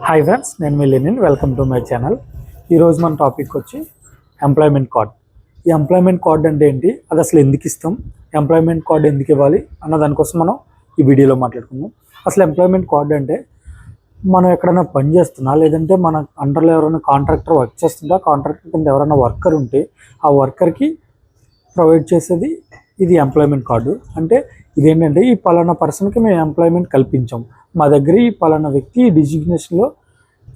Hi friends, నేను మీ Lenin. Welcome to my channel. ఈరోజు మన టాపిక్ వచ్చి ఎంప్లాయ్మెంట్ కార్డ్. ఈ ఎంప్లాయ్మెంట్ కార్డ్ అంటే ఏంటి, అది అసలు ఎందుకు ఇస్తాం, ఎంప్లాయ్మెంట్ కార్డ్ ఎందుకు ఇవ్వాలి అన్న దానికోసం మనం ఈ వీడియోలో మాట్లాడుకుందాం. అసలు ఎంప్లాయ్మెంట్ కార్డ్ అంటే మనం ఎక్కడైనా పని చేస్తున్నా, లేదంటే మన అండర్లో ఎవరైనా కాంట్రాక్టర్ వర్క్ చేస్తుందా, కాంట్రాక్టర్ కింద ఎవరైనా వర్కర్ ఉంటే ఆ వర్కర్కి ప్రొవైడ్ చేసేది ఇది ఎంప్లాయ్మెంట్ కార్డు. అంటే ఇదేంటంటే ఈ పలానా పర్సన్కి మేము ఎంప్లాయ్మెంట్ కల్పించాం, మా దగ్గర ఈ పలానా వ్యక్తి ఈ డిజిగ్నేషన్లో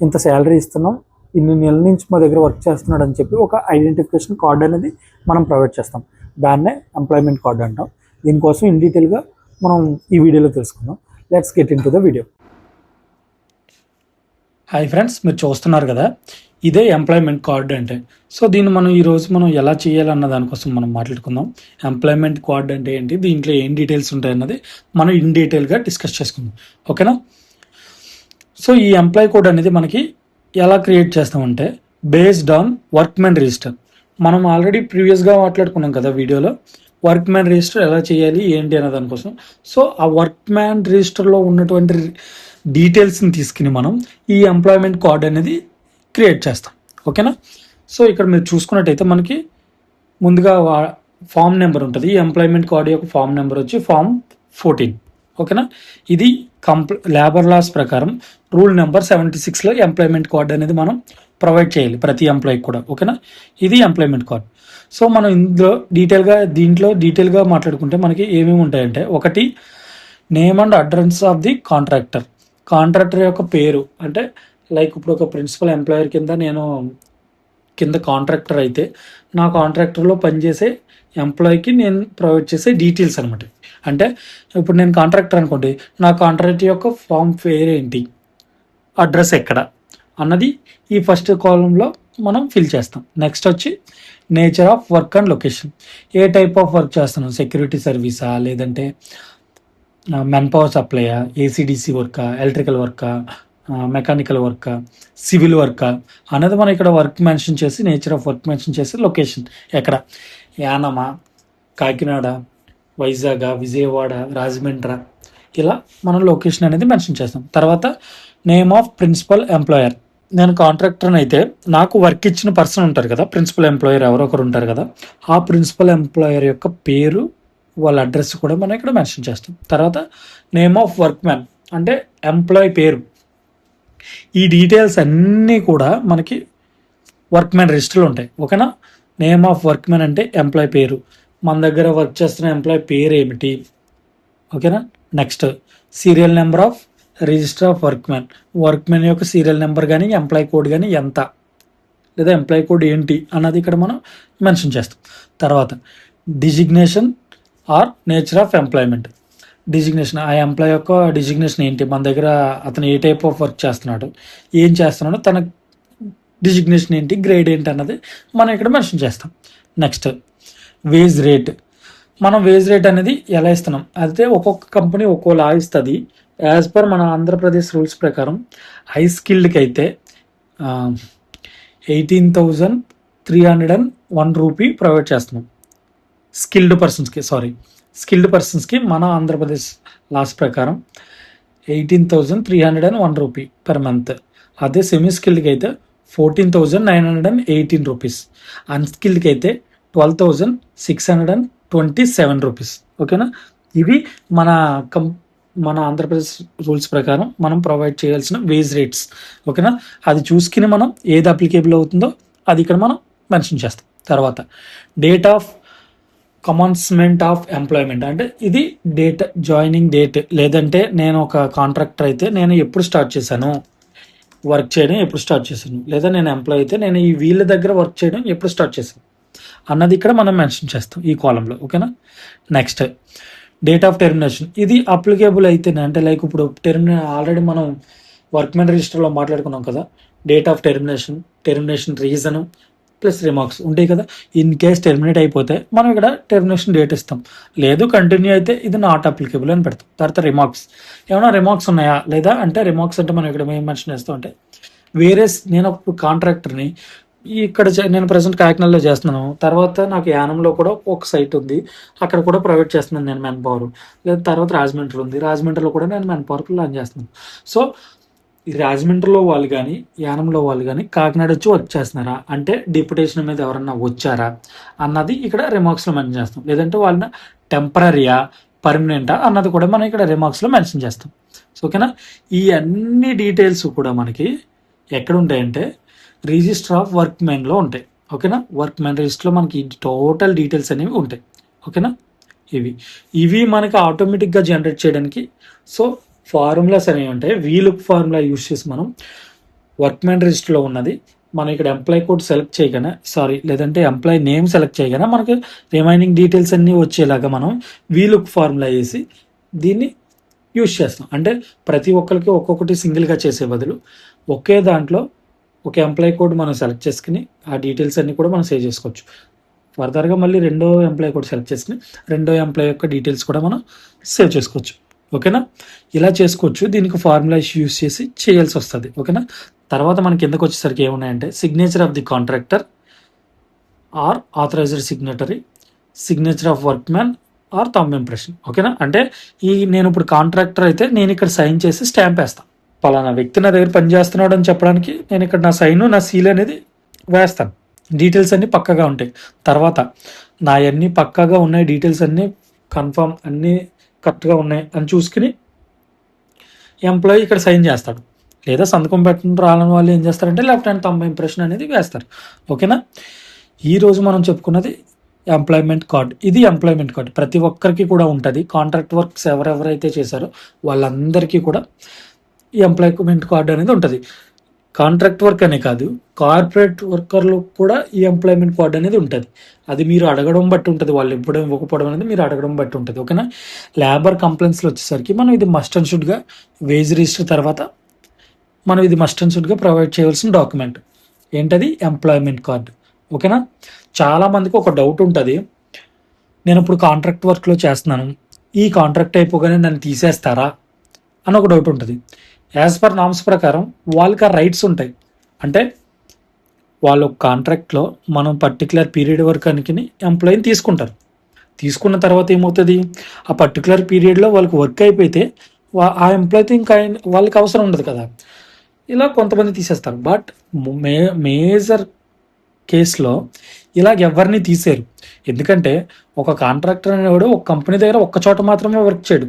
ఇంత శాలరీ ఇస్తున్నాం, ఇన్ని నెలల నుంచి మా దగ్గర వర్క్ చేస్తున్నాడు అని చెప్పి ఒక ఐడెంటిఫికేషన్ కార్డ్ అనేది మనం ప్రొవైడ్ చేస్తాం. దాన్నే ఎంప్లాయ్మెంట్ కార్డ్ అంటాం. దీనికోసం ఇన్ డీటెయిల్గా మనం ఈ వీడియోలో తెలుసుకుందాం. Let's get in to the video. Hi friends, మీరు చూస్తున్నారు కదా, ఇదే ఎంప్లాయ్మెంట్ కార్డ్ అంటే. సో దీన్ని మనం ఈరోజు ఎలా చేయాలన్న దానికోసం మనం మాట్లాడుకుందాం. ఎంప్లాయ్మెంట్ కార్డ్ అంటే ఏంటి, దీంట్లో ఏం డీటెయిల్స్ ఉంటాయన్నది మనం ఇన్ డీటెయిల్గా డిస్కస్ చేసుకుందాం, ఓకేనా. సో ఈ ఎంప్లాయ్ కోడ్ అనేది మనకి ఎలా క్రియేట్ చేస్తామంటే బేస్డ్ ఆన్ వర్క్మెన్ రిజిస్టర్. మనం ఆల్రెడీ ప్రీవియస్గా మాట్లాడుకున్నాం కదా వీడియోలో, వర్క్మెన్ రిజిస్టర్ ఎలా చేయాలి ఏంటి అనే దానికోసం. సో ఆ వర్క్మెన్ రిజిస్టర్లో ఉన్నటువంటి డీటెయిల్స్ని తీసుకుని మనం ఈ ఎంప్లాయ్మెంట్ కార్డ్ అనేది క్రియేట్ చేస్తాం, ఓకేనా. సో ఇక్కడ మీరు చూసుకున్నట్టయితే మనకి ముందుగా ఫామ్ నెంబర్ ఉంటుంది. ఈ ఎంప్లాయ్మెంట్ కార్డ్ యొక్క ఫామ్ నెంబర్ వచ్చి ఫామ్ 14, ఓకేనా. ఇది లేబర్ లాస్ ప్రకారం రూల్ నెంబర్ 76లో ఎంప్లాయ్మెంట్ కార్డ్ అనేది మనం ప్రొవైడ్ చేయాలి ప్రతి ఎంప్లాయీకి కూడా, ఓకేనా. ఇది ఎంప్లాయ్మెంట్ కార్డ్. సో మనం దీంట్లో డీటెయిల్గా మాట్లాడుకుంటే మనకి ఏమేమి ఉంటాయంటే, ఒకటి name and address of the contractor యొక్క పేరు. అంటే లైక్ ఇప్పుడు ఒక ప్రిన్సిపల్ ఎంప్లాయర్ కింద కాంట్రాక్టర్ అయితే నా కాంట్రాక్టర్లో పనిచేసే ఎంప్లాయీకి నేను ప్రొవైడ్ చేసే డీటెయిల్స్ అనమాట. అంటే ఇప్పుడు నేను కాంట్రాక్టర్ అనుకోండి, నా కాంట్రాక్ట్ యొక్క ఫామ్ పేరు ఏంటి, అడ్రస్ ఎక్కడ అన్నది ఈ ఫస్ట్ కాలంలో మనం ఫిల్ చేస్తాం. నెక్స్ట్ వచ్చి nature of work and location. ఏ టైప్ ఆఫ్ వర్క్ చేస్తున్నాం, సెక్యూరిటీ సర్వీసా, లేదంటే మెన్ పవర్ సప్లైయా, ఏసీడీసీ వర్కా, ఎలక్ట్రికల్ వర్కా, మెకానికల్ వర్కా, సివిల్ వర్కా అనేది మనం ఇక్కడ వర్క్ మెన్షన్ చేసి, నేచర్ ఆఫ్ వర్క్ మెన్షన్ చేసి, లొకేషన్ ఎక్కడ, యానమా, కాకినాడ, వైజాగ్, విజయవాడ, రాజమండ్రి, ఇలా మనం లొకేషన్ అనేది మెన్షన్ చేస్తాం. తర్వాత నేమ్ ఆఫ్ ప్రిన్సిపల్ ఎంప్లాయర్. నేను కాంట్రాక్టర్ని అయితే నాకు వర్క్ ఇచ్చిన పర్సన్ ఉంటారు కదా, ప్రిన్సిపల్ ఎంప్లాయర్ ఎవరో ఒకరు ఉంటారు కదా, ఆ ప్రిన్సిపల్ ఎంప్లాయర్ యొక్క పేరు, వాళ్ళ అడ్రస్ కూడా మనం ఇక్కడ మెన్షన్ చేస్తాం. తర్వాత నేమ్ ఆఫ్ వర్క్మెన్ అంటే ఎంప్లాయ్ పేరు. ఈ డీటెయిల్స్ అన్నీ కూడా మనకి వర్క్మెన్ రిజిస్టర్లో ఉంటాయి, ఓకేనా. నేమ్ ఆఫ్ వర్క్మెన్ అంటే ఎంప్లాయ్ పేరు, మన దగ్గర వర్క్ చేస్తున్న ఎంప్లాయ్ పేరు ఏమిటి, ఓకేనా. Next serial number of register of workmen యొక్క సీరియల్ నెంబర్ కానీ ఎంప్లాయ్ కోడ్ కానీ ఎంత, లేదా ఎంప్లాయ్ కోడ్ ఏంటి అన్నది ఇక్కడ మనం మెన్షన్ చేస్తాం. తర్వాత designation or nature of employment. Designation, ఆ ఎంప్లాయ్ యొక్క డిజిగ్నేషన్ ఏంటి, మన దగ్గర అతను ఏ టైప్ ఆఫ్ వర్క్ చేస్తున్నాడు, ఏం చేస్తున్నాడు, తన డిజిగ్నేషన్ ఏంటి, గ్రేడ్ ఏంటి అన్నది మనం ఇక్కడ మెన్షన్ చేస్తాం. Next veg rate. మనం వేజ్ రేట్ అనేది ఎలా ఇస్తున్నాం అయితే ఒక్కొక్క కంపెనీ ఒక్కోలా ఇస్తుంది. యాజ్ పర్ మన ఆంధ్రప్రదేశ్ రూల్స్ ప్రకారం హై స్కిల్డ్కి అయితే 18,301 రూపీ ప్రొవైడ్ చేస్తున్నాం. స్కిల్డ్ పర్సన్స్కి మన ఆంధ్రప్రదేశ్ లాస్ ప్రకారం 18,301 రూపీ పర్ మంత్. అదే సెమీ స్కిల్డ్కి అయితే 14,918 రూపీస్. అన్స్కిల్డ్కి అయితే 12,627 రూపీస్, ఓకేనా. ఇవి మన ఆంధ్రప్రదేశ్ రూల్స్ ప్రకారం మనం ప్రొవైడ్ చేయాల్సిన వేజ్ రేట్స్, ఓకేనా. అది చూసుకుని మనం ఏది అప్లికేబుల్ అవుతుందో అది ఇక్కడ మనం మెన్షన్ చేస్తాం. తర్వాత date of commencement of employment అంటే ఇది జాయినింగ్ డేట్. లేదంటే నేను ఒక కాంట్రాక్టర్ అయితే నేను ఎప్పుడు స్టార్ట్ చేశాను వర్క్ చేయడం, ఎప్పుడు స్టార్ట్ చేశాను, లేదా నేను ఎంప్లాయ్ అయితే నేను ఈ వీళ్ళ దగ్గర వర్క్ చేయడం ఎప్పుడు స్టార్ట్ చేశాను అన్నది ఇక్కడ మనం మెన్షన్ చేస్తాం ఈ కాలంలో, ఓకేనా. Next date of termination. ఇది అప్లికేబుల్ అయితేనే, అంటే లైక్ ఇప్పుడు ఆల్రెడీ మనం వర్క్మెన్ రిజిస్టర్లో మాట్లాడుకున్నాం కదా, date of termination reason plus remarks ఉంటాయి కదా. ఇన్ కేస్ టెర్మినేట్ అయిపోతే మనం ఇక్కడ టెర్మినేషన్ డేట్ ఇస్తాం, లేదు కంటిన్యూ అయితే ఇది నాట్ అప్లికేబుల్ అని పెడతాం. తర్వాత రిమార్క్స్, ఏమైనా రిమార్క్స్ ఉన్నాయా లేదా అంటే, రిమార్క్స్ అంటే మనం ఇక్కడ ఏం మెన్షన్ చేస్తాం అంటే, నేను ఒక కాంట్రాక్టర్ని ఇక్కడ నేను ప్రజెంట్ కాకినాడలో చేస్తున్నాను, తర్వాత నాకు యానంలో కూడా ఒక సైట్ ఉంది, అక్కడ కూడా ప్రొవైడ్ చేస్తున్నాను నేను మెన్ పవర్. లేదా తర్వాత రాజమండ్రి ఉంది, రాజమండ్రిలో కూడా నేను మెన్ పవర్ ప్లాన్ చేస్తున్నాను. సో ఈ రాజమండ్రిలో వాళ్ళు కానీ యానంలో వాళ్ళు కానీ కాకినాడ వచ్చి వర్క్ చేస్తున్నారా అంటే డిప్యుటేషన్ మీద ఎవరన్నా వచ్చారా అన్నది ఇక్కడ రిమార్క్స్లో మెన్షన్ చేస్తాం. లేదంటే వాళ్ళని టెంపరరీయా పర్మనెంటా అన్నది కూడా మనం ఇక్కడ రిమార్క్స్లో మెన్షన్ చేస్తాం. సో ఓకేనా, ఈ అన్ని డీటెయిల్స్ కూడా మనకి ఎక్కడ ఉంటాయంటే రిజిస్టర్ ఆఫ్ వర్క్ మెన్లో ఉంటాయి. ఓకేనా, వర్క్ మెన్ రిజిస్టర్లో మనకి టోటల్ డీటెయిల్స్ అనేవి ఉంటాయి. ఓకేనా, ఇవి మనకి ఆటోమేటిక్గా జనరేట్ చేయడానికి సో ఫార్ములాస్ అనేవి ఉంటాయి. వీలుక్ ఫార్ములా యూస్ చేసి మనం వర్క్ మ్యాన్ రిజిస్టర్లో ఉన్నది మనం ఇక్కడ ఎంప్లాయ్ కోడ్ సెలెక్ట్ చేయగానే లేదంటే ఎంప్లాయ్ నేమ్ సెలెక్ట్ చేయగానే మనకి రిమైనింగ్ డీటెయిల్స్ అన్నీ వచ్చేలాగా మనం వీలుక్ ఫార్ములా వేసి దీన్ని యూస్ చేస్తాం. అంటే ప్రతి ఒక్కరికి ఒక్కొక్కటి సింగిల్గా చేసే బదులు ఒకే దాంట్లో ఒక ఎంప్లాయ్ కోడ్ మనం సెలెక్ట్ చేసుకుని ఆ డీటెయిల్స్ అన్నీ కూడా మనం సేవ్ చేసుకోవచ్చు. ఫర్దర్గా మళ్ళీ రెండో ఎంప్లాయ్ కోడ్ సెలెక్ట్ చేసుకుని రెండో ఎంప్లాయ్ యొక్క డీటెయిల్స్ కూడా మనం సేవ్ చేసుకోవచ్చు. ఓకేనా, ఇలా చేసుకోవచ్చు. దీనికి ఫార్ములా యూస్ చేసి చేయాల్సి వస్తుంది. ఓకేనా, తర్వాత మనకి కిందకు వచ్చేసరికి ఏమున్నాయంటే signature of the contractor or authorised signatory, signature of workman or thumb impression. ఓకేనా, అంటే నేను ఇప్పుడు కాంట్రాక్టర్ అయితే నేను ఇక్కడ సైన్ చేసి స్టాంప్ వేస్తాను. పలానా వ్యక్తి నా దగ్గర పనిచేస్తున్నాడు అని చెప్పడానికి నేను ఇక్కడ నా సైను నా సీల్ అనేది వేస్తాను. డీటెయిల్స్ అన్నీ పక్కగా ఉంటాయి. తర్వాత నా అన్నీ పక్కగా ఉన్నాయి, డీటెయిల్స్ అన్నీ కన్ఫర్మ్ అన్నీ కరెక్ట్గా ఉన్నాయి అని చూసుకుని ఎంప్లాయీ ఇక్కడ సైన్ చేస్తాడు. లేదా సంతకం పెట్టడం రాలని వాళ్ళు ఏం చేస్తారంటే లెఫ్ట్ హ్యాండ్ థంబ్ ఇంప్రెషన్ అనేది వేస్తారు. ఓకేనా, ఈరోజు మనం చెప్పుకున్నది ఎంప్లాయ్మెంట్ కార్డ్. ఇది ఎంప్లాయ్మెంట్ కార్డ్ ప్రతి ఒక్కరికి కూడా ఉంటుంది. కాంట్రాక్ట్ వర్క్స్ ఎవరెవరైతే చేశారో వాళ్ళందరికీ కూడా ఈ ఎంప్లాయ్మెంట్ కార్డ్ అనేది ఉంటుంది. కాంట్రాక్ట్ వర్క్ అనే కాదు, కార్పొరేట్ వర్కర్లు కూడా ఈ ఎంప్లాయ్మెంట్ కార్డ్ అనేది ఉంటుంది. అది మీరు అడగడం బట్టి ఉంటుంది, వాళ్ళు ఇవ్వడం ఇవ్వకపోవడం అనేది మీరు అడగడం బట్టి ఉంటుంది. ఓకేనా, లేబర్ కంప్లైంట్స్లో వచ్చేసరికి మనం ఇది మస్ట్ అండ్ షుడ్గా వేజ్ రిజిస్టర్ తర్వాత మనం ఇది మస్ట్ అండ్ షుడ్గా ప్రొవైడ్ చేయవలసిన డాక్యుమెంట్ ఏంటది ఎంప్లాయ్మెంట్ కార్డ్. ఓకేనా, చాలామందికి ఒక డౌట్ ఉంటుంది, నేను ఇప్పుడు కాంట్రాక్ట్ వర్క్లో చేస్తున్నాను, ఈ కాంట్రాక్ట్ అయిపోగానే నన్ను తీసేస్తారా అని ఒక డౌట్ ఉంటుంది. యాజ్ పర్ నామ్స్ ప్రకారం వాళ్ళకి ఆ రైట్స్ ఉంటాయి. అంటే వాళ్ళు కాంట్రాక్ట్లో మనం పర్టికులర్ పీరియడ్ వరకు అనుకుని ఎంప్లాయీని తీసుకుంటారు. తీసుకున్న తర్వాత ఏమవుతుంది, ఆ పర్టికులర్ పీరియడ్లో వాళ్ళకి వర్క్ అయిపోతే ఆ ఎంప్లాయీతో ఇంకా వాళ్ళకి అవసరం ఉండదు కదా, ఇలా కొంతమంది తీసేస్తారు. బట్ మేజర్ కేసులో ఇలాగ ఎవరిని తీసేరు. ఎందుకంటే ఒక కాంట్రాక్టర్ అనేవాడు ఒక కంపెనీ దగ్గర ఒక్క చోట మాత్రమే వర్క్ చేయడు,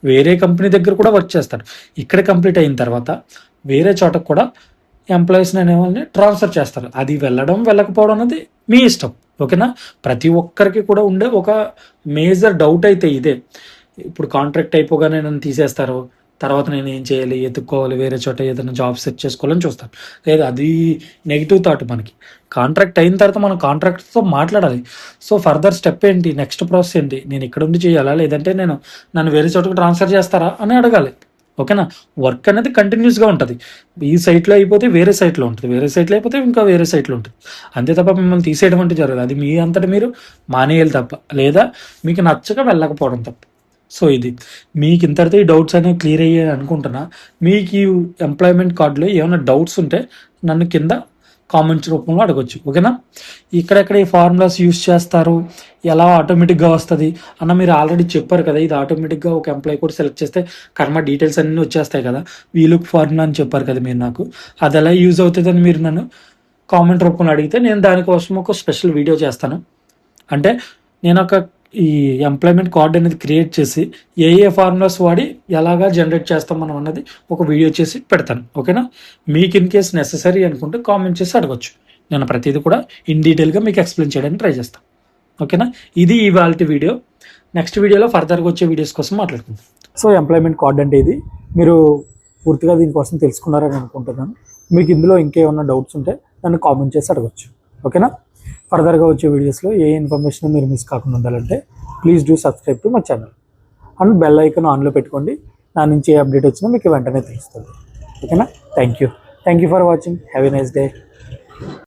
వేరే కంపెనీ దగ్గర కూడా వర్క్ చేస్తాడు. ఇక్కడ కంప్లీట్ అయిన తర్వాత వేరే చోటకు కూడా ఎంప్లాయీస్ని అనే వాళ్ళని ట్రాన్స్ఫర్ చేస్తారు. అది వెళ్ళకపోవడం అనేది మీ ఇష్టం. ఓకేనా, ప్రతి ఒక్కరికి కూడా ఉండే ఒక మేజర్ డౌట్ అయితే ఇదే, ఇప్పుడు కాంట్రాక్ట్ అయిపోగానే నన్ను తీసేస్తారు, తర్వాత నేను ఏం చేయాలి, ఎత్తుక్కోవాలి, వేరే చోట ఏదైనా జాబ్ సెట్ చేసుకోవాలని చూస్తాను. లేదా అది నెగిటివ్ థాట్. మనకి కాంట్రాక్ట్ అయిన తర్వాత మనం కాంట్రాక్టర్తో మాట్లాడాలి. సో ఫర్దర్ స్టెప్ ఏంటి, నెక్స్ట్ ప్రాసెస్ ఏంటి, నేను ఇక్కడ ఉండి చేయాలా లేదంటే నన్ను వేరే చోటకి ట్రాన్స్ఫర్ చేస్తారా అని అడగాలి. ఓకేనా, వర్క్ అనేది కంటిన్యూస్గా ఉంటుంది. ఈ సైట్లో అయిపోతే వేరే సైట్లో ఉంటుంది, వేరే సైట్లో అయిపోతే ఇంకా వేరే సైట్లో ఉంటుంది. అంతే తప్ప మిమ్మల్ని తీసేయడం అంటే జరగదు. అది మీ అంతటా మీరు మానేయాలి తప్ప, లేదా మీకు నచ్చక వెళ్ళకపోవడం తప్ప. సో ఇది మీకు ఇంతటితో ఈ డౌట్స్ అనేవి క్లియర్ అయ్యాయి అనుకుంటున్నా. మీకు ఈ ఎంప్లాయ్మెంట్ కార్డులో ఏమైనా డౌట్స్ ఉంటే నన్ను కింద కామెంట్స్ రూపంలో అడగొచ్చు. ఓకేనా, ఇక్కడెక్కడ ఈ ఫార్ములాస్ యూస్ చేస్తారు, ఎలా ఆటోమేటిక్గా వస్తుంది అన్న మీరు ఆల్రెడీ చెప్పారు కదా. ఇది ఆటోమేటిక్గా ఒక ఎంప్లాయీ కూడా సెలెక్ట్ చేస్తే కర్మ డీటెయిల్స్ అన్నీ వచ్చేస్తాయి కదా, వీలుక్ ఫార్ములా అని చెప్పారు కదా మీరు నాకు. అది ఎలా యూజ్ అవుతుందని మీరు నన్ను కామెంట్ రూపంలో అడిగితే నేను దానికోసం ఒక స్పెషల్ వీడియో చేస్తాను. అంటే నేను ఈ ఎంప్లాయ్మెంట్ కార్డ్ అనేది క్రియేట్ చేసి ఏ ఫార్ములాస్ వాడి ఎలాగా జనరేట్ చేస్తాం మనం అన్నది ఒక వీడియో చేసి పెడతాను. ఓకేనా, మీకు ఇన్ కేస్ నెససరీ అనుకుంటే కామెంట్ చేసి అడగచ్చు. నేను ప్రతిదీ కూడా ఇన్ డీటెయిల్గా మీకు ఎక్స్ప్లెయిన్ చేయడానికి ట్రై చేస్తాను. ఓకేనా, ఇది ఇవాళ వీడియో. నెక్స్ట్ వీడియోలో ఫర్దర్గా వచ్చే వీడియోస్ కోసం మాట్లాడుకుందాం. సో ఎంప్లాయ్మెంట్ కార్డ్ అంటే ఇది, మీరు పూర్తిగా దీనికోసం తెలుసుకున్నారని అనుకుంటున్నాను. మీకు ఇందులో ఇంకేమన్నా డౌట్స్ ఉంటే నన్ను కామెంట్ చేసి అడగచ్చు. ఓకేనా, ఫర్దర్గా వచ్చే వీడియోస్లో ఏ ఇన్ఫర్మేషన్ మీరు మిస్ కాకుండా ఉండాలంటే please do subscribe to my channel and bell icon ఆన్లో పెట్టుకోండి. నా నుంచి ఏ అప్డేట్ వచ్చినా మీకు వెంటనే తెలుస్తుంది. ఓకేనా, thank you for watching. Have a nice day.